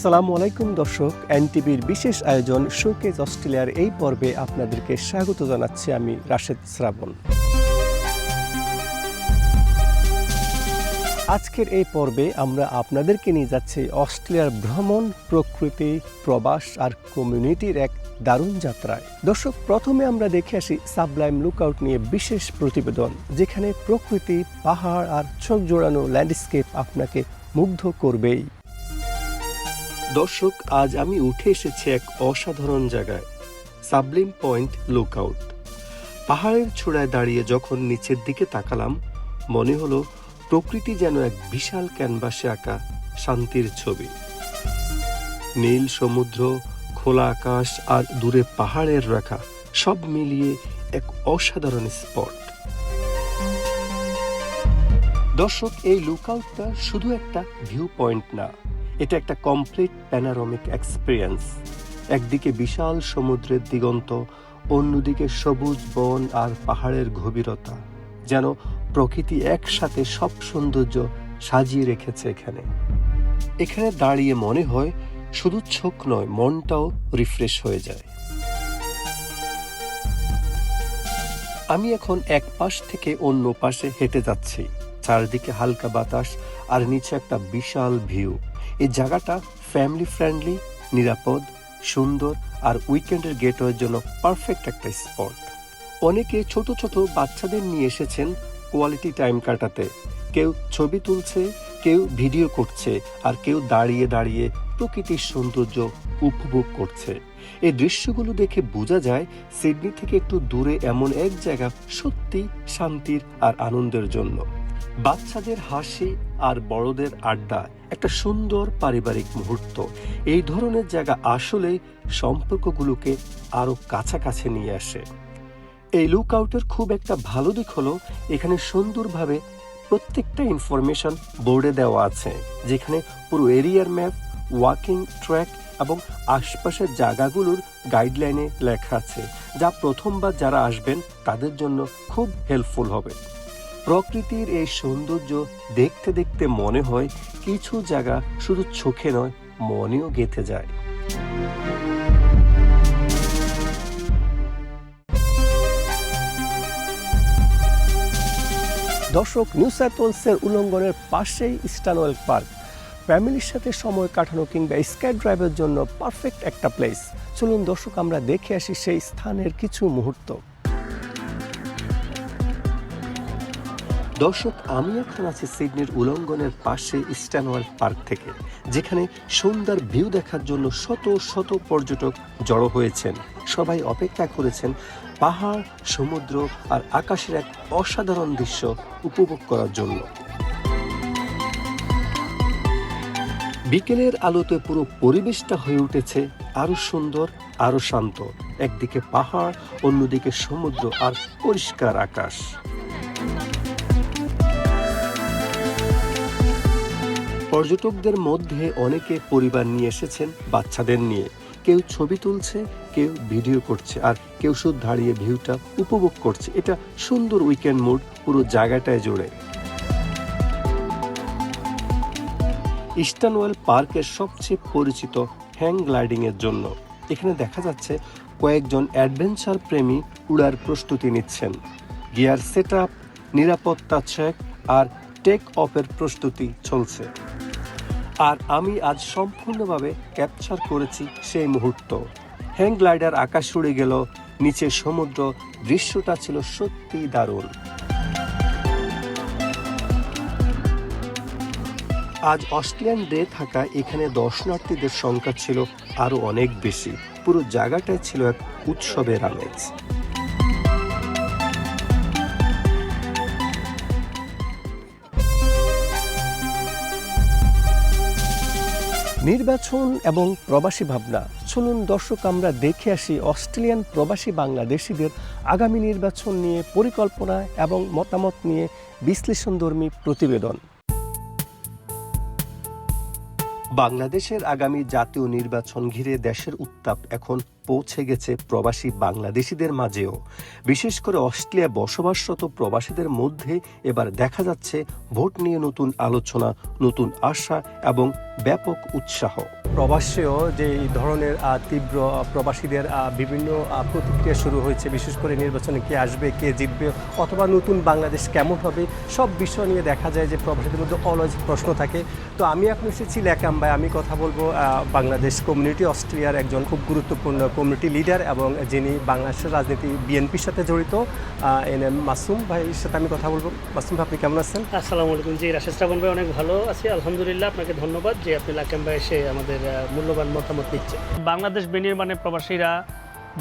আসসালামু আলাইকুম দর্শক, এনটিভির বিশেষ আয়োজন শোকেজ অস্ট্রেলিয়ার এই পর্বে আপনাদেরকে স্বাগত জানাচ্ছি আমি রাশেদ শ্রাবণ। আজকের এই পর্বে আমরা আপনাদেরকে নিয়ে যাচ্ছি অস্ট্রেলিয়ার ভ্রমণ, প্রকৃতি, প্রবাস আর কমিউনিটির এক দারুণ যাত্রায়। দর্শক, প্রথমে আমরা দেখে আসি সাবলাইম লুকআউট নিয়ে বিশেষ প্রতিবেদন, যেখানে প্রকৃতি, পাহাড় আর চোখ জোড়ানো ল্যান্ডস্কেপ আপনাকে মুগ্ধ করবেই। দর্শক, আজ আমি উঠে এসেছি এক অসাধারণ জায়গায়, সাবলাইম পয়েন্ট লুকআউট। পাহাড়ের চূড়ায় দাঁড়িয়ে যখন নিচের দিকে তাকালাম, মনে হলো প্রকৃতি যেন এক বিশাল ক্যানভাসে আঁকা শান্তির ছবি। নীল সমুদ্র, খোলা আকাশ আর দূরে পাহাড়ের রেখা, সব মিলিয়ে এক অসাধারণ স্পট। দর্শক, এই লুকআউটটা শুধু একটা ভিউ পয়েন্ট না, এটা একটা কমপ্লিট প্যানোরামিক এক্সপিরিয়েন্স। একদিকে বিশাল সমুদ্রের দিগন্ত, অন্যদিকে সবুজ বন আর পাহাড়ের গভীরতা, যেন প্রকৃতি একসাথে সব সৌন্দর্য সাজিয়ে রেখেছে এখানে দাঁড়িয়ে মনে হয় শুধু চোখ নয়, মনটাও রিফ্রেশ হয়ে যায়। আমি এখন এক পাশ থেকে অন্য পাশে হেঁটে যাচ্ছি, চারদিকে হালকা বাতাস আর নিচে একটা বিশাল ভিউ। এই জায়গাটা ফ্যামিলি ফ্রেন্ডলি, নিরাপদ, সুন্দর আর উইকেন্ডের গেটওয়ের জন্য পারফেক্ট একটা স্পট। অনেকে ছোট ছোট বাচ্চাদের নিয়ে এসেছেন কোয়ালিটি টাইম কাটাতে। কেউ ছবি তুলছে, কেউ ভিডিও করছে, আর কেউ দাঁড়িয়ে দাঁড়িয়ে প্রকৃতির সৌন্দর্য উপভোগ করছে। এই দৃশ্যগুলো দেখে বোঝা যায় সিডনি থেকে একটু দূরে এমন এক জায়গা সত্যি শান্তির আর আনন্দের জন্য। বাচ্চাদের হাসি আর বড়দের আড্ডা, একটা সুন্দর পারিবারিক মুহূর্ত। এই ধরনের জায়গা আসলে সম্পর্কগুলোকে আরো কাছাকাছি নিয়ে আসে। এই লুকআউটের খুব একটা ভালো দিক হলো এখানে সুন্দরভাবে প্রত্যেকটা ইনফরমেশন বোর্ডে দেওয়া আছে, যেখানে পুরো এরিয়ার ম্যাপ, ওয়াকিং ট্র্যাক এবং আশপাশের জায়গাগুলোর গাইডলাইনে লেখা আছে, যা প্রথমবার যারা আসবেন তাদের জন্য খুব হেল্পফুল হবে। প্রকৃতির এই সৌন্দর্য দেখতে দেখতে মনে হয় কিছু জায়গা শুধু চোখে নয়, মনেও গেঁথে যায়। দর্শক, নিউ সাউথ ওয়েলসের উলঙ্গনের পাশেই স্টানওয়েল পার্ক। ফ্যামিলির সাথে সময় কাটানো কিংবা স্কাই ড্রাইভের জন্য পারফেক্ট একটা প্লেস। চলুন দর্শক, আমরা দেখে আসি সেই স্থানের কিছু মুহূর্ত। দর্শক, আমি এখন আছি সিডনির উলঙ্গনের পাশে স্টানওয়েল পার্ক থেকে, যেখানে সুন্দর ভিউ দেখার জন্য শত শত পর্যটক জড়ো হয়েছেন। সবাই অপেক্ষা করেছেন পাহাড়, সমুদ্র আর আকাশের এক অসাধারণ দৃশ্য উপভোগ করার জন্য। বিকেলের আলোতে পুরো পরিবেশটা হয়ে উঠেছে আরো সুন্দর, আরো শান্ত। একদিকে পাহাড়, অন্যদিকে সমুদ্র আর পরিষ্কার আকাশ। পর্যটকদের মধ্যে অনেকে পরিবার নিয়ে এসেছেন বাচ্চাদের নিয়ে। কেউ ছবি তুলছে, কেউ ভিডিও করছে, আর কেউ শুধু দাঁড়িয়ে ভিউটা উপভোগ করছে। এটা সুন্দর উইকেন্ড মুড পুরো জায়গাটায় জুড়ে। স্টানওয়েল পার্কের সবচেয়ে পরিচিত হ্যাং গ্লাইডিং এর জন্য। এখানে দেখা যাচ্ছে কয়েকজন অ্যাডভেঞ্চার প্রেমী উড়ার প্রস্তুতি নিচ্ছেন। গিয়ার সেট আপ, নিরাপত্তা চেক আর টেক অফের প্রস্তুতি চলছে। আর আমি আজ সম্পূর্ণভাবে ক্যাপচার করেছি সেই মুহূর্ত। হ্যাং গ্লাইডার আকাশ উড়ে গেল, নিচে সমুদ্র, দৃশ্যটা ছিল সত্যি দারুণ। আজ অস্ট্রেলিয়ান ডে থাকা এখানে দর্শনার্থীদের সংখ্যা ছিল আরো অনেক বেশি। পুরো জায়গাটায় ছিল এক উৎসবের আমেজ। নির্বাচন এবং প্রবাসী ভাবনা। চলুন দর্শক, আমরা দেখে আসি অস্ট্রেলিয়ান প্রবাসী বাংলাদেশিদের আগামী নির্বাচন নিয়ে পরিকল্পনা এবং মতামত নিয়ে বিশ্লেষণধর্মী প্রতিবেদন। বাংলাদেশের আগামী জাতীয় নির্বাচন ঘিরে দেশের উত্তাপ এখন পৌঁছে গেছে প্রবাসী বাংলাদেশিদের মাঝেও। বিশেষ করে অস্ট্রেলিয়ায় বসবাসরত প্রবাসীদের মধ্যে এবার দেখা যাচ্ছে ভোট নিয়ে নতুন আলোচনা, নতুন আশা এবং ব্যাপক উৎসাহ। প্রবাসেও যে এই ধরনের তীব্র প্রবাসীদের বিভিন্ন প্রতিক্রিয়া শুরু হয়েছে, বিশেষ করে নির্বাচনে কে আসবে, কে জিতবে, অথবা নতুন বাংলাদেশ কেমন হবে, সব বিষয় নিয়ে দেখা যায় যে প্রবাসীদের মধ্যে অলওয়েজ প্রশ্ন থাকে। তো আমি এখন এসেছি ল্যাকাম্বায়। আমি কথা বলবো বাংলাদেশ কমিউনিটি অস্ট্রেলিয়ার একজন খুব গুরুত্বপূর্ণ কমিউনিটি লিডার এবং যিনি বাংলাদেশের রাজনীতি বিএনপির সাথে জড়িত, এনএম মাসুম ভাইয়ের সাথে আমি কথা বলবো। মাসুম ভাই, আপনি কেমন আছেন? আসসালামু আলাইকুম। জি, রাশেদ শ্রাবণ ভাই, অনেক ভালো আছি আলহামদুলিল্লাহ। আপনাকে ধন্যবাদ যে আপনি লাকাম্বায় এসে আমাদের মূল্যবান মতামত দিচ্ছে। বাংলাদেশ বিনির্মাণে প্রবাসীরা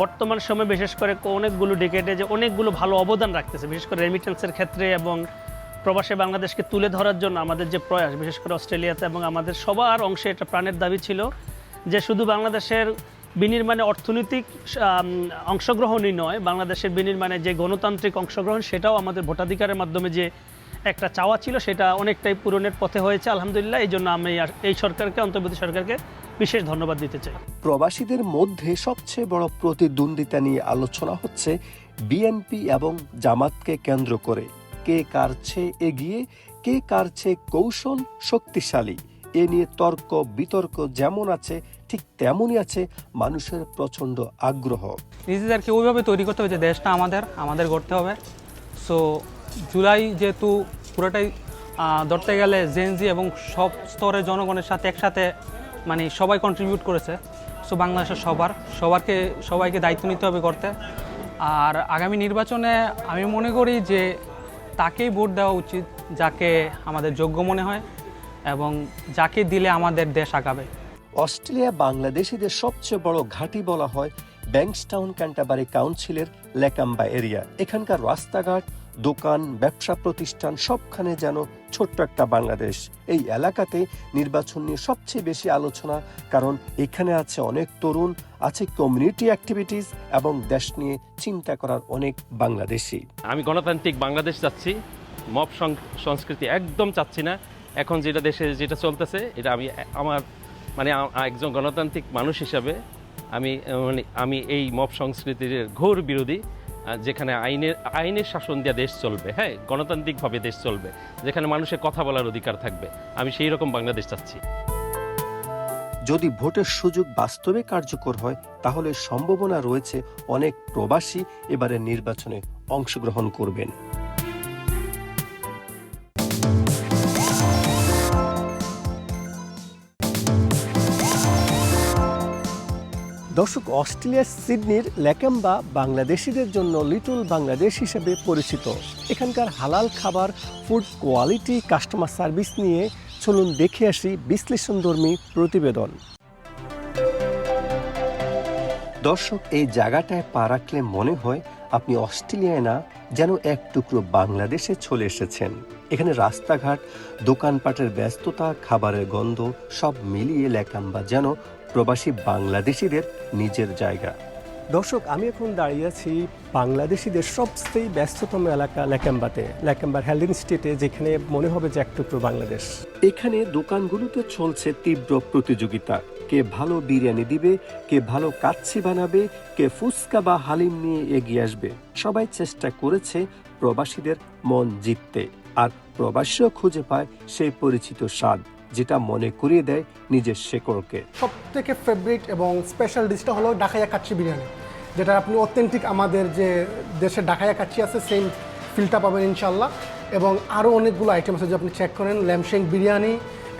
বর্তমান সময়ে বিশেষ করে অনেকগুলো ডিকেডে যে অনেকগুলো ভালো অবদান রাখতেছে, বিশেষ করে রেমিটেন্সের ক্ষেত্রে এবং প্রবাসে বাংলাদেশকে তুলে ধরার জন্য আমাদের যে প্রয়াস, বিশেষ করে অস্ট্রেলিয়াতে এবং আমাদের সবার অংশে এটা প্রাণের দাবি ছিল যে শুধু বাংলাদেশের বিনির্মাণে অর্থনৈতিক অংশগ্রহণই নয়, বাংলাদেশের বিনির্মাণে যে গণতান্ত্রিক অংশগ্রহণ সেটাও আমাদের ভোটাধিকারের মাধ্যমে যে একটা চাওয়া ছিল সেটা অনেকটাই পূরণের পথে হয়েছে আলহামদুলিল্লাহ। এই জন্য আমি এই সরকারকে, অন্তর্বর্তী সরকারকে বিশেষ ধন্যবাদ দিতে চাই। প্রবাসীদের মধ্যে সবচেয়ে বড় প্রতিদ্বন্দ্বিতা নিয়ে আলোচনা হচ্ছে বিএনপি এবং জামাতকে কেন্দ্র করে। কে কার চেয়ে এগিয়ে, কে কার চেয়ে কৌশল শক্তিশালী, এ নিয়ে তর্ক বিতর্ক যেমন আছে ঠিক তেমনই আছে মানুষের প্রচণ্ড আগ্রহ। নিজেদেরকে ওইভাবে তৈরি করতে হবে যে দেশটা আমাদের গড়তে হবে। সো জুলাই যেহেতু পুরোটাই ধরতে গেলে জেনজি এবং সব স্তরের জনগণের সাথে একসাথে মানে সবাই কন্ট্রিবিউট করেছে। সো বাংলাদেশের সবাইকে দায়িত্ব নিতে হবে করতে। আর আগামী নির্বাচনে আমি মনে করি যে তাকেই ভোট দেওয়া উচিত যাকে আমাদের যোগ্য মনে হয় এবং যাকে দিলে আমাদের দেশ আগাবে। অস্ট্রেলিয়া বাংলাদেশিদের সবচেয়ে বড় ঘাঁটি বলা হয় ব্যাংকস্টাউন ক্যান্টারবারি কাউন্সিলের ল্যাকাম্বা এরিয়া। এখানকার রাস্তাঘাট, দোকান, ব্যবসা প্রতিষ্ঠান সবখানে যেন ছোট্ট একটা বাংলাদেশ। এই এলাকাতে নির্বাচন নিয়ে সবচেয়ে বেশি আলোচনা, কারণ এখানে আছে অনেক তরুণ, আছে কমিউনিটি অ্যাক্টিভিটিস এবং দেশ নিয়ে চিন্তা করার অনেক বাংলাদেশি। আমি গণতান্ত্রিক বাংলাদেশ চাচ্ছি, মব সংস্কৃতি একদম চাচ্ছি না। এখন যেটা দেশে যেটা চলতেছে এটা আমার একজন গণতান্ত্রিক মানুষ হিসাবে আমি এই মব সংস্কৃতির ঘোর বিরোধী। যেখানে আইনের শাসন দিয়ে দেশ চলবে, হ্যাঁ, গণতান্ত্রিকভাবে দেশ চলবে, যেখানে মানুষের কথা বলার অধিকার থাকবে, আমি সেই রকম বাংলাদেশ চাচ্ছি। যদি ভোটের সুযোগ বাস্তবে কার্যকর হয় তাহলে সম্ভাবনা রয়েছে অনেক প্রবাসী এবারে নির্বাচনে অংশগ্রহণ করবেন। দর্শক, অস্ট্রেলিয়ার সিডনির ল্যাকাম্বা বাংলাদেশিদের জন্য লিটল বাংলাদেশ হিসেবে পরিচিত। এখানকার হালাল খাবার, ফুড কোয়ালিটি, কাস্টমার সার্ভিস নিয়ে চলুন দেখে আসি বিশ্লেষণধর্মী প্রতিবেদন। দর্শক, এই জায়গাটায় পা রাখলে মনে হয় আপনি অস্ট্রেলিয়ায় না, যেন এক টুকরো বাংলাদেশে চলে এসেছেন। এখানে রাস্তাঘাট, দোকানপাটের ব্যস্ততা, খাবারের গন্ধ সব মিলিয়ে ল্যাকাম্বা যেন প্রবাসী বাংলাদেশিদের নিজের জায়গা। দর্শক, আমি এখন দাঁড়িয়ে আছি বাংলাদেশিদের সবচেয়ে ব্যস্ততম এলাকা ল্যাকাম্বাতে, ল্যাকাম্বার হেলদিন স্টেটে, যেখানে মনে হবে যে এক টুকরো বাংলাদেশ। এখানে দোকানগুলোতে চলছে তীব্র প্রতিযোগিতা। কে ভালো বিরিয়ানি দিবে, কে ভালো কাচ্চি বানাবে, কে ফুচকা বা হালিম নিয়ে এগিয়ে আসবে। সবাই চেষ্টা করেছে প্রবাসীদের মন জিততে, আর প্রবাসীও খুঁজে পায় সেই পরিচিত স্বাদ, যেটা মনে করিয়ে দেয় নিজের শেকড়কে। সব থেকে ফেভারিট এবং স্পেশাল ডিশটা হলো ডাকাইয়া কাচ্চি বিরিয়ানি, যেটা আপনি অথেন্টিক আমাদের যে দেশের ডাকাইয়া কাচ্চি আছে সেম ফিলটা পাবেন ইনশাল্লাহ। এবং আরও অনেকগুলো আইটেম আছে, যে আপনি চেক করেন, ল্যামশেং বিরিয়ানি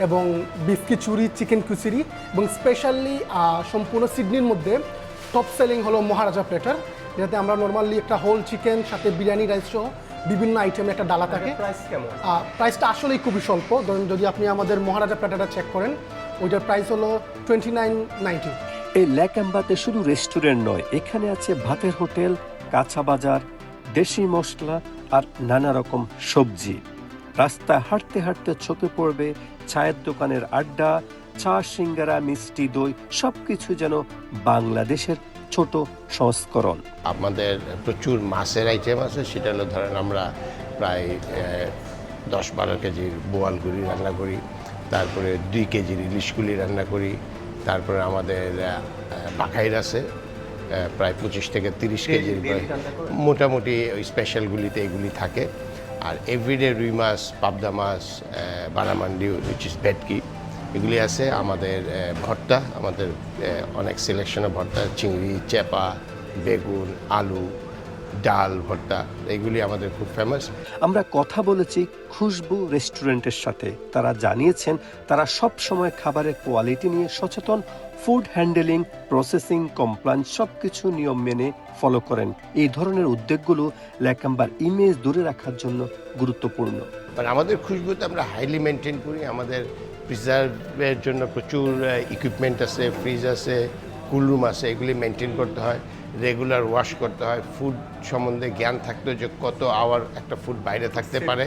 এবং বিফ খিচুড়ি, চিকেন কুচিরি, এবং স্পেশালি সম্পূর্ণ সিডনির মধ্যে টপ সেলিং হলো মহারাজা প্লেটার, যেটাতে আমরা নর্মালি একটা হোল চিকেন সাথে বিরিয়ানি রাইস সহ বিভিন্ন আইটেমের একটা ডালা থাকে। প্রাইসটা আসলেই খুবই স্বল্প। ধরুন যদি আপনি আমাদের মহারাজা প্ল্যাটারটা চেক করেন, ওইটার প্রাইস হলো $29.90। এই ল্যাকাম্বাতে শুধু রেস্টুরেন্ট নয়, এখানে আছে ভাতের হোটেল, কাঁচা বাজার, দেশি মশলা আর নানা রকম সবজি। রাস্তায় হাঁটতে হাঁটতে চোখে পড়বে চায়ের দোকানের আড্ডা, চা, সিঙ্গারা, মিষ্টি, দই, সবকিছু যেন বাংলাদেশের ছোট সংস্করণ। আমাদের প্রচুর মাছের আইটেম আছে, সেটা হলো ধরেন আমরা প্রায় 10-12 কেজির বোয়ালগুলি রান্না করি, তারপরে 2 কেজির ইলিশগুলি রান্না করি, তারপরে আমাদের পাখাইর আছে, প্রায় 25 থেকে 30 কেজির মোটামুটি ওই স্পেশালগুলিতে এগুলি থাকে। আর এভরিডে রুই মাছ, পাবদা মাছ, বারামান্ডি উইচ ইজ ভেটকি, এগুলি আছে। আমাদের ভর্তা, আমাদের অনেক সিলেকশনের ভর্তা, চিংড়ি, চেপা, বেগুন, আলু, ডাল ভর্তা, এগুলি আমাদের খুব ফেমাস। আমরা কথা বলেছি খুশবু রেস্টুরেন্টের সাথে। তারা জানিয়েছেন তারা সব সময় খাবারের কোয়ালিটি নিয়ে সচেতন, ফুড হ্যান্ডেলিং, প্রসেসিং, কমপ্লায়েন্স সবকিছু নিয়ম মেনে ফলো করেন। এই ধরনের উদ্যোগগুলো ল্যাকাম্বার ইমেজ দূরে রাখার জন্য গুরুত্বপূর্ণ। মানে আমাদের খুশবুতে আমরা হাইলি মেনটেন করি। আমাদের প্রিজার্ভের জন্য প্রচুর ইকুইপমেন্ট আছে, ফ্রিজ আছে, কুলরুম আছে, এগুলি মেনটেন করতে হয়, রেগুলার ওয়াশ করতে হয়। ফুড সম্বন্ধে জ্ঞান থাকতে, যে কত আওয়ার একটা ফুড বাইরে থাকতে পারে।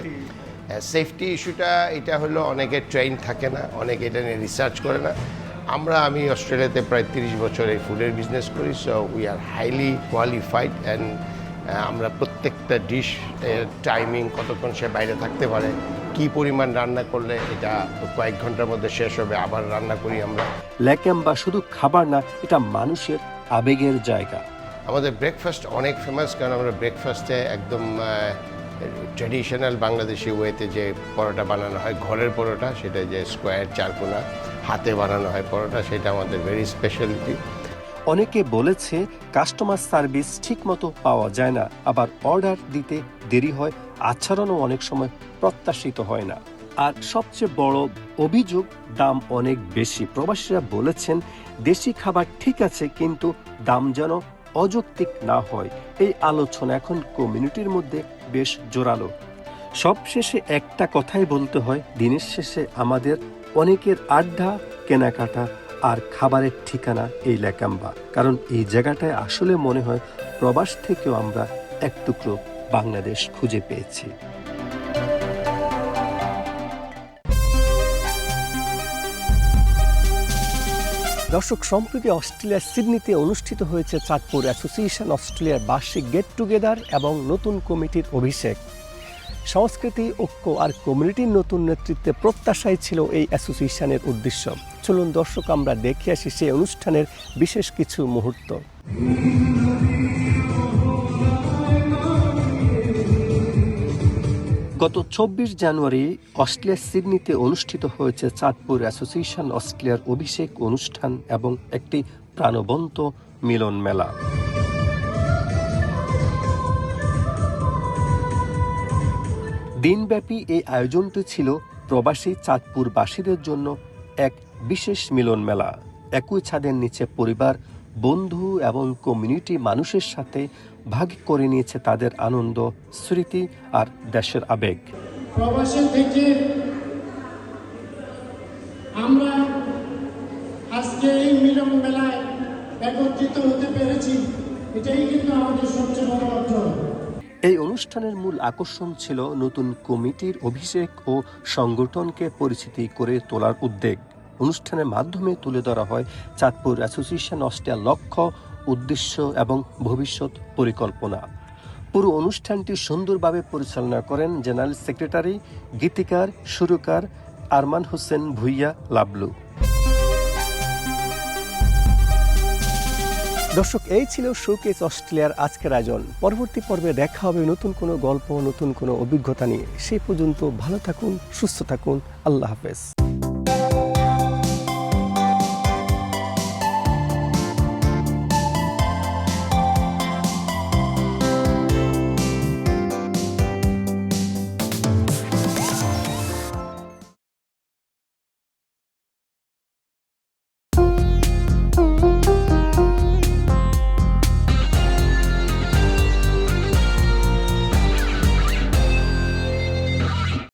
সেফটি ইস্যুটা এটা হলো অনেকে ট্রেন থাকে না, অনেকে এটা নিয়ে রিসার্চ করে না। আমি অস্ট্রেলিয়াতে প্রায় 30 বছর এই ফুডের বিজনেস করি, so we are highly qualified and আমরা প্রত্যেকটা ডিশ টাইমিং, কতক্ষণ সে বাইরে থাকতে পারে, কি পরিমাণ রান্না করলে এটা কয়েক ঘন্টার মধ্যে শেষ হবে, আবার রান্না করি আমরা। ল্যাকাম্বা শুধু খাবার না, এটা মানুষের আবেগের জায়গা। আমাদের ব্রেকফাস্ট অনেক ফেমাস, কারণ আমরা ব্রেকফাস্টে একদম ট্র্যাডিশনাল বাংলাদেশি ওয়েতে যে পরোটা বানানো হয়, ঘরের পরোটা, সেটা যে স্কোয়ার চারকোনা হাতে বানানো হয় পরোটা, সেটা আমাদের ভেরি স্পেশালিটি। অনেকে বলেছে কাস্টমার সার্ভিস ঠিকমতো পাওয়া যায় না, আবার অর্ডার দিতে দেরি হয়, আচরণও অনেক সময় প্রত্যাশিত হয় না। আর সবচেয়ে বড় অভিযোগ, দাম অনেক বেশি। প্রবাসীরা বলেছেন দেশি খাবার ঠিক আছে, কিন্তু দাম যেন অযৌক্তিক না হয়। এই আলোচনা এখন কমিউনিটির মধ্যে বেশ জোরালো। সবশেষে একটা কথাই বলতে হয়, দিনের শেষে আমাদের অনেকের আড্ডা, কেনাকাটা আর খাবারের ঠিকানা এই ল্যাকাম্বা। কারণ এই জায়গাটায় আসলে মনে হয় প্রবাস থেকেও আমরা এক টুকরো বাংলাদেশ খুঁজে পেয়েছি। দর্শক, সম্প্রতি অস্ট্রেলিয়ার সিডনিতে অনুষ্ঠিত হয়েছে চাঁদপুর অ্যাসোসিয়েশন অস্ট্রেলিয়ার বার্ষিক গেট টুগেদার এবং নতুন কমিটির অভিষেক। সংস্কৃতি, ঐক্য আর কমিউনিটির নতুন নেতৃত্বে প্রত্যাশাই ছিল এই অ্যাসোসিয়েশনের উদ্দেশ্য। চলুন দর্শক, আমরা দেখে আসি সেই অনুষ্ঠানের বিশেষ কিছু মুহূর্ত। গত 24 জানুয়ারি অস্ট্রেলিয়ার সিডনিতে অনুষ্ঠিত হয়েছে চাঁদপুর অ্যাসোসিয়েশন অস্ট্রেলিয়ার অভিষেক অনুষ্ঠান এবং একটি প্রাণবন্ত মিলন মেলা। দিনব্যাপী এই আয়োজনটি ছিল প্রবাসী চাঁদপুরবাসীদের জন্য এক বিশেষ মিলন মেলা। একই ছাদের নিচে পরিবার, বন্ধু এবং কমিউনিটি মানুষের সাথে ভাগ করে নিয়েছে তাদের আনন্দ, স্মৃতি আর দেশের আবেগ। প্রবাসী থেকে আমরা আজকে এই মিলন মেলায় একত্রিত হতে পেরেছি, এটাই কিন্তু আমাদের সবচেয়ে বড় অর্জন। এই অনুষ্ঠানের মূল আকর্ষণ ছিল নতুন কমিটির অভিষেক ও সংগঠনকে পরিচিতি করে তোলার উদ্যোগ। অনুষ্ঠানের মাধ্যমে তুলে ধরা হয় চাঁদপুর অ্যাসোসিয়েশন অস্ট্রেলিয়ার লক্ষ্য, উদ্দেশ্য এবং ভবিষ্যৎ পরিকল্পনা। পুরো অনুষ্ঠানটি সুন্দরভাবে পরিচালনা করেন জেনারেল সেক্রেটারি, গীতিকার, সুরকার আরমান হোসেন ভুইয়া লাবলু। দর্শক, এই ছিল শোকেস অস্ট্রেলিয়ার আজকের আয়োজন। পরবর্তী পর্বে দেখা হবে নতুন কোনো গল্প, নতুন কোনো অভিজ্ঞতা নিয়ে। সেই পর্যন্ত ভালো থাকুন, সুস্থ থাকুন। আল্লাহ হাফেজ।